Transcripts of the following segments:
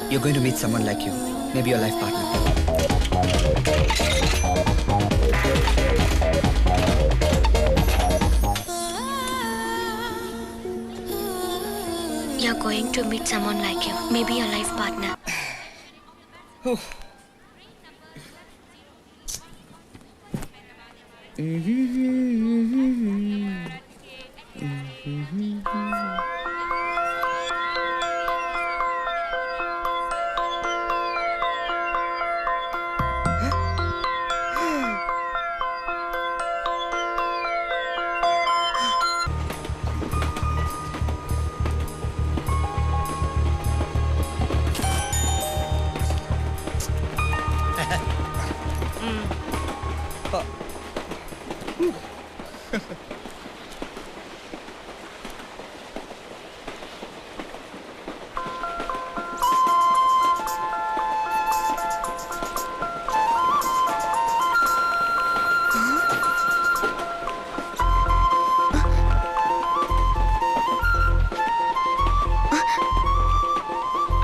you're going to meet someone like you, maybe your life partner. You're going to meet someone like you, maybe your life partner.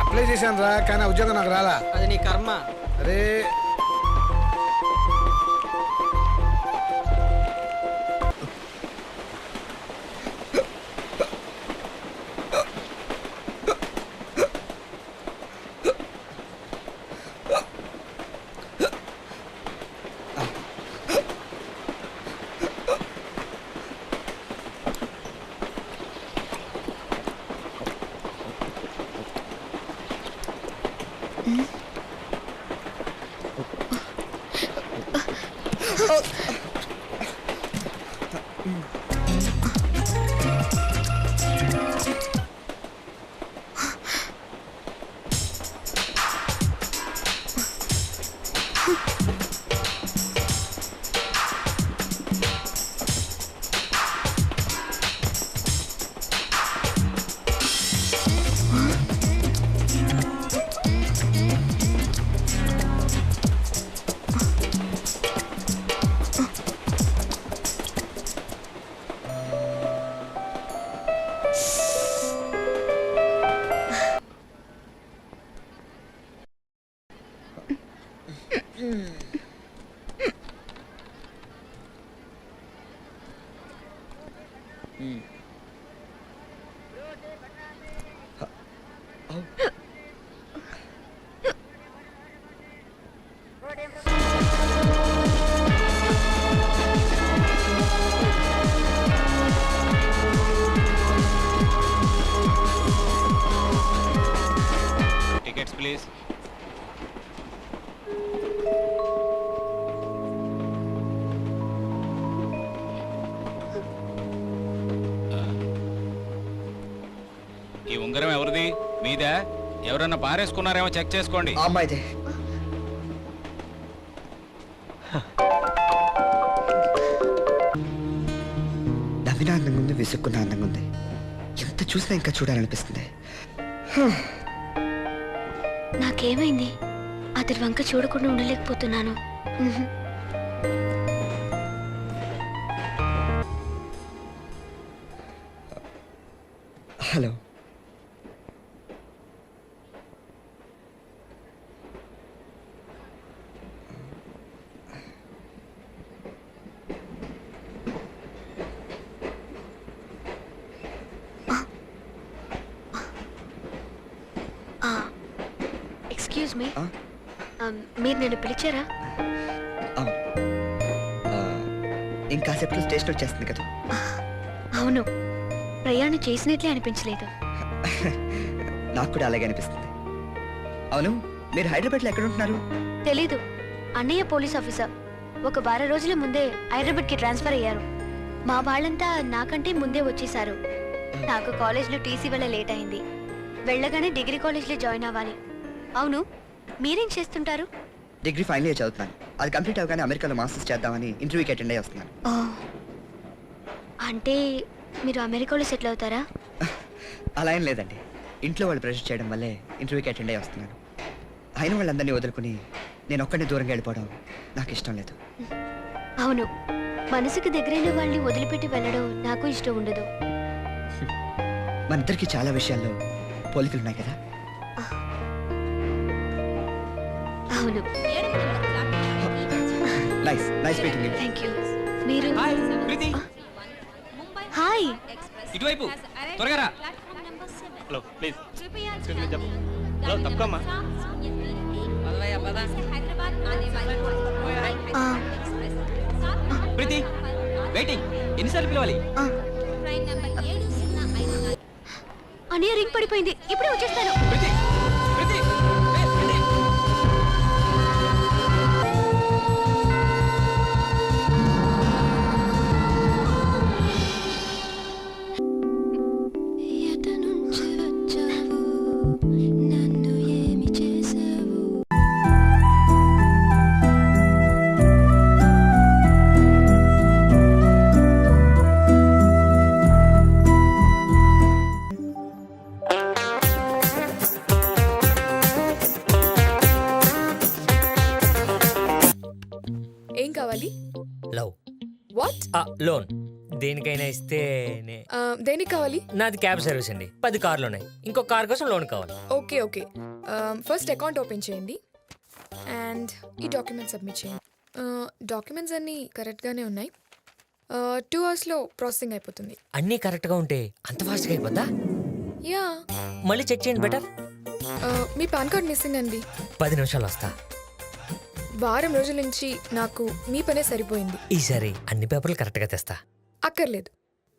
Apply చేశాను రా, కానీ ఉద్యోగం నాకు రాలా. అది నీ కర్మ. అరే టికెట్స్ ప్లీజ్. ఈ ఉంగరం ఎవరిది? మీదా? ఎవరన్నా పారేసుకున్నారేమో చెక్ చేసుకోండి. అమ్మాయిదే. నవ్విన అందంగా ఉంది, విసుక్కున్న అందంగా ఉంది. ఎంత చూసినా ఇంకా చూడాలనిపిస్తుంది. నాకేమైంది? అతడి వంక చూడకుండా ఉండలేకపోతున్నాను. హలో, ఎక్స్క్యూజ్ మీ, మీరు నన్ను పిలిచారా? ఇంకాసేపట్లో స్టేషన్ వచ్చేస్తుంది కదా. అవును, ప్రయాణం చేసినట్లే అనిపించలేదు. నాకు కూడా అలాగే అనిపిస్తుంది. అవును, మీరు హైదరాబాద్లో ఎక్కడ ఉంటున్నారు? తెలీదు. అన్నయ్య పోలీస్ ఆఫీసర్. ఒక వారం రోజుల ముందే హైదరాబాద్కి ట్రాన్స్ఫర్ అయ్యారు. మా వాళ్ళంతా నాకంటే ముందే వచ్చేసారు. నాకు కాలేజ్లో టీసీ వల్ల లేట్ అయింది. వెళ్ళగానే డిగ్రీ కాలేజ్లో జాయిన్ అవ్వాలి. అవును, మీరేం చేస్తుంటారు? డిగ్రీ ఫైనల్ ఇయర్ చదువుతున్నాను. అది కంప్లీట్ అవగానే అమెరికాలో మాస్టర్స్ చేద్దామని ఇంటర్వ్యూకి అటెండ్ అయ్యి వస్తున్నాను. అంటే మీరు అమెరికాలో సెటిల్ అవుతారా? అలా ఏం లేదండి. ఇంట్లో వాళ్ళు ప్రెషర్ చేయడం వల్లే ఇంటర్వ్యూకి అటెండ్ అయ్యి వస్తున్నాను. అయిన వాళ్ళందరినీ వదులుకుని నేను ఒక్కడిని దూరంగా వెళ్ళిపోవడం నాకు ఇష్టం లేదు. అవును, మనసుకు దగ్గరైన వాళ్ళని వదిలిపెట్టి వెళ్ళడం నాకు ఇష్టం ఉండదు. మన ఇద్దరికి చాలా విషయాల్లో పోలికలు ఉన్నాయి కదా. అవును. Nice nice meeting you. Thank you. మీరు హాయ్ ప్రీతి, హాయ్. ఇటువైపు త్వరగా రా. హలో ప్లీజ్ చెప్పు. హలో తప్పకమ్మా. ఆ, ప్రీతి వెయిటింగ్, ఎన్నిసార్లు పిలవాలి? ఆ. అన్నయ్య రింగ్ పడిపోయింది, ఇప్పుడే వచ్చేస్తాను. ప్రీతి ప్రీతి ఏ, ప్రీతి. ఏం కావాలి? Love what? లోన్ దేనికైనా ఇస్తే దేనికి కావాలి? నాది క్యాబ్ సర్వీస్ అండి, 10 కార్లు ఉన్నాయి, ఇంకో కార్ కోసం లోన్ కావాలి. Okay okay, first account open చేయండి అండ్ ఈ డాక్యుమెంట్స్ సబ్మిట్ చేయండి. డాక్యుమెంట్స్ అన్నీ కరెక్ట్గానే ఉన్నాయి. 2 అవర్స్లో ప్రాసెసింగ్ అయిపోతుంది. అన్నీ కరెక్ట్గా ఉంటే అంత ఫాస్ట్గా అయిపోద్దా? యా. మళ్ళీ చెక్ చేయండి బెటర్. మీ పాన్ కార్డ్ మిస్సింగ్ అండి. 10 నిమిషాలు వస్తా. వారం రోజుల నుంచి నాకు మీ పనే సరిపోయింది. ఈసారి అన్ని పేపర్లు కరెక్ట్గా తెస్తా. అక్కర్లేదు,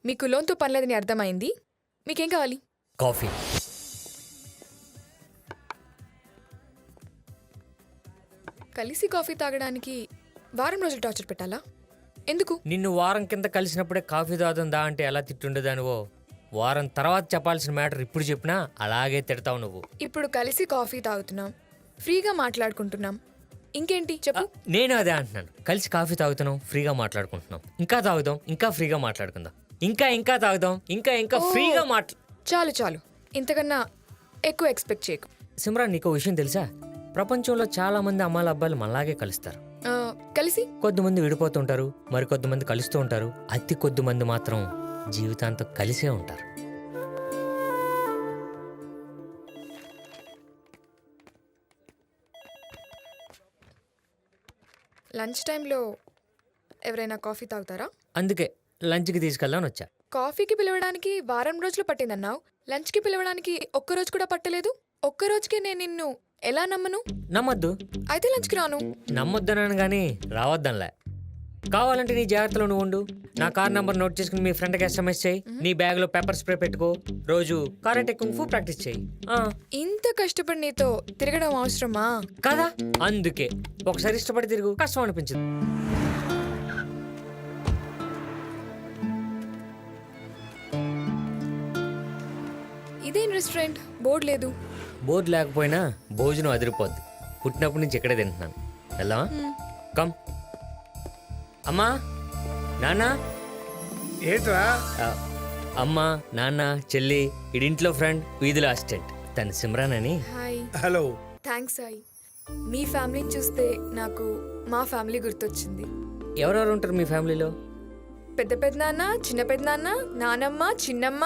మీకు లోన్తో పని లేదని అర్థమైంది. మీకేం కావాలి? కాఫీ. కలిసి కాఫీ తాగడానికి వారం రోజులు టార్చర్ పెట్టాలా? ఎందుకు? నిన్ను వారం కింద కలిసినప్పుడే కాఫీ తాగుతుందా అంటే ఎలా తిట్టుండేదానివో, వారం తర్వాత చెప్పాల్సిన మ్యాటర్ ఇప్పుడు చెప్పినా అలాగే తిడతావు నువ్వు. ఇప్పుడు కలిసి కాఫీ తాగుతున్నాం, ఫ్రీగా మాట్లాడుకుంటున్నాం, ఇంకేంటి చెప్పు. నేను అదే అంటున్నాను, కలిసి కాఫీ తాగుతున్నాం, ఫ్రీగా మాట్లాడుకుంటున్నాం, ఇంకా తాగుదాం, ఇంకా ఫ్రీగా మాట్లాడుకుందాం, ఇంకా ఇంకా తాగుదాం, ఇంకా ఇంకా ఫ్రీగా చాలు చాలు, ఇంతకన్నా ఎక్కువ ఎక్స్పెక్ట్ చేయకు. సిమ్రాన్, నీకు విషయం తెలుసా? ప్రపంచంలో చాలా మంది అమ్మాయిల అబ్బాయిలు మనలాగే కలుస్తారు. కలిసి కొద్దిమంది విడిపోతుంటారు, మరి కొద్దిమంది కలుస్తూ ఉంటారు, అతి కొద్దిమంది మాత్రం జీవితాంతం కలిసే ఉంటారు. లంచ్ టైంలో ఎవరైనా కాఫీ తాగుతారా? అందుకే లంచ్కి తీసుకెళ్దామని వచ్చా. కాఫీకి పిలవడానికి వారం రోజులు పట్టిందన్నావు, లంచ్కి పిలవడానికి ఒక్కరోజు కూడా పట్టలేదు. ఒక్కరోజుకే నేను నిన్ను ఎలా నమ్మను? నమ్మొద్దు. అయితే లంచ్కి రాను. నమ్మొద్దనను కానీ రావద్దనిలే. కావాలంటే నీ జాగ్రత్తలో నువ్వు ఉండు. నా కార్ నంబర్ నోట్ చేసుకుని మీ ఫ్రెండ్కి SMS చేయి. నీ బ్యాగ్లో పెప్పర్ స్ప్రే పెట్టుకో. రోజు కారెంటే కుంఫు ప్రాక్టీస్ చేయి. ఇంత కష్టపడి నీతో తిరగడం అవసరమా? కదా, అందుకే ఒకసారి ఇష్టపడి తిరుగు, కష్టం అనిపించదు. ఇదేం రెస్టారెంట్, బోర్డు లేదు. బోర్డు లేకపోయినా భోజనం అదిరిపోద్ది. పుట్టినప్పటి నుంచి ఇక్కడే తింటున్నాను. వెళ్దామా? కమ్. అమ్మా, నాన్న. ఏంట్రా? అమ్మా, నాన్న, చెల్లి, ఇడింట్లో ఫ్రెండ్, వీధిలో అసిస్టెంట్, తను సిమ్రాన్ అని. హాయ్. హలో. థ్యాంక్స్ సాయి. మీ ఫ్యామిలీని చూస్తే నాకు మా ఫ్యామిలీ గుర్తొచ్చింది. ఎవరెవరు ఉంటారు మీ ఫ్యామిలీలో? పెద్ద పెద్దనాన్న, చిన్న పెద్దనాన్న, నానమ్మ, చిన్నమ్మ,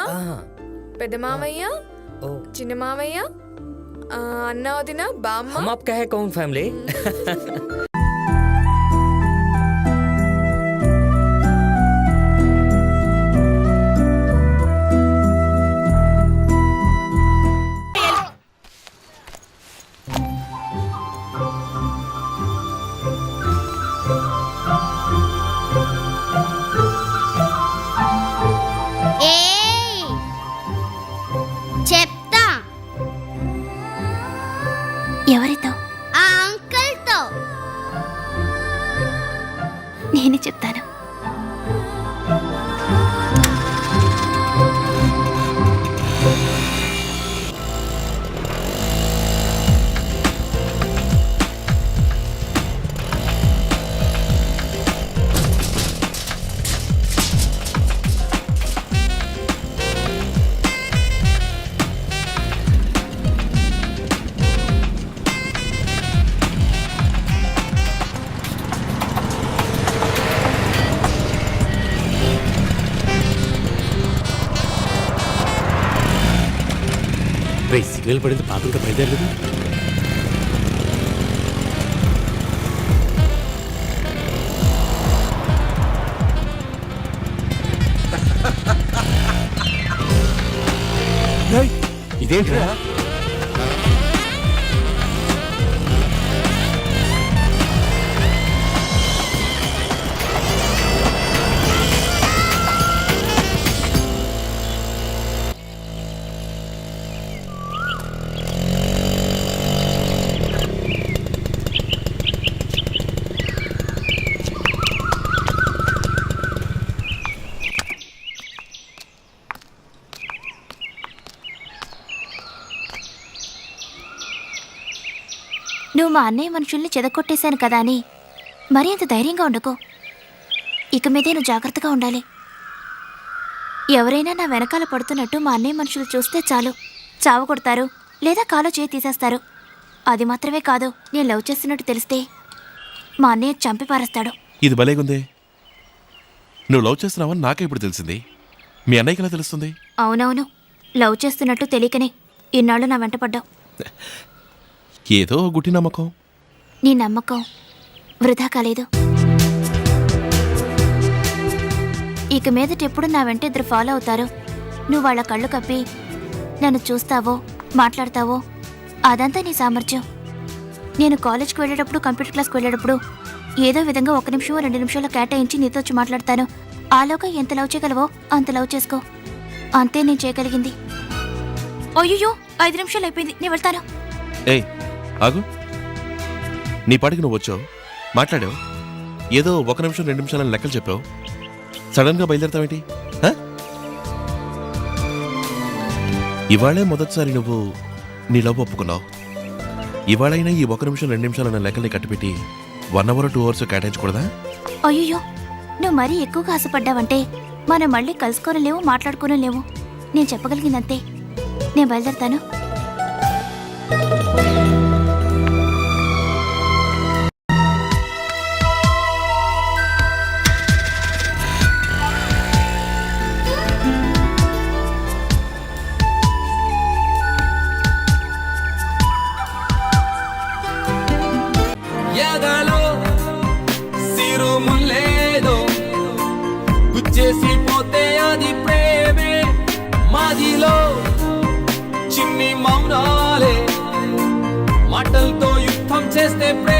పెద్ద మామయ్య, చిన్న మామయ్య, అన్న, వదిన, బామ్మ. हम आपका है कौन फैमिली? చెప్తా. ఎవరితో? ఆ అంకుల్తో. నేనే చెప్తాను. సిగ్నల్ పడింది, పాప ఇంకా బయలుదేరలేదు. ఇదేంట్రా? నువ్వు మా అన్నయ్య మనుషుల్ని చెదకొట్టేశాను కదా అని మరీ అంత ధైర్యంగా ఉండకు. ఇక మీదే నువ్వు జాగ్రత్తగా ఉండాలి. ఎవరైనా నా వెనకాల పడుతున్నట్టు మా అన్నయ్య మనుషులు చూస్తే చాలు, చావు కొడతారు లేదా కాలో చేయి తీసేస్తారు. అది మాత్రమే కాదు, నేను లవ్ చేస్తున్నట్టు తెలిస్తే మా అన్నయ్య చంపి పారేస్తాడు. ఇది భలేగుందే. నువ్వు లవ్ చేస్తున్నావని నాకే ఇప్పుడు తెలిసింది. మీ అన్నయ్యకి ఎలా తెలుస్తుంది? అవునవును, లవ్ చేస్తున్నట్టు తెలియకనే ఇన్నాళ్ళు నా వెంట పడ్డావు. ఏదో గుట్టి నమ్మకం. నీ నమ్మకం వృధా కాలేదు. ఇక మీదట ఎప్పుడు నా వెంట ఇద్దరు ఫాలో అవుతారు. నువ్వు వాళ్ళ కళ్ళు కప్పి నన్ను చూస్తావో మాట్లాడతావో అదంతా నీ సామర్థ్యం. నేను కాలేజ్కి వెళ్ళేటప్పుడు, కంప్యూటర్ క్లాస్కి వెళ్ళేటప్పుడు ఏదో విధంగా 1 నిమిషం 2 నిమిషాలు కేటాయించి నీతో వచ్చి మాట్లాడతాను. ఆలోగా ఎంత లవ్ చేయగలవో అంత లవ్ చేసుకో. అంతే నేను చేయగలిగింది. అయ్యో 5 నిమిషాలు అయిపోయింది, నేను వెళ్తాను. ఏయ్ ఆగు. నీ పాటికి నువ్వు వచ్చావు, మాట్లాడావు, ఏదో 1 నిమిషం 2 నిమిషాలని లెక్కలు చెప్పావు. సడన్గా బయలుదేరతావేంటి? ఇవాళే మొదటిసారి నువ్వు నీ లవ్ ఒప్పుకున్నావు. ఇవాళైనా ఈ 1 నిమిషం 2 నిమిషాలన్న లెక్కల్ని కట్టిపెట్టి 1 అవర్ 2 అవర్స్ కేటాయించకూడదా? అయ్యో నువ్వు మరీ ఎక్కువగా ఆశపడ్డావంటే మనం మళ్ళీ కలుసుకోలేము, మాట్లాడుకోలేము. నేను చెప్పగలిగిందంతే. నేను బయలుదేరుతాను. ఎదలో సిరుములేదో గుచ్చేసి పోతే అది ప్రేమే. మాదిలో చిన్ని మౌనాలే మాటలతో యుద్ధం చేస్తే ప్రేమ.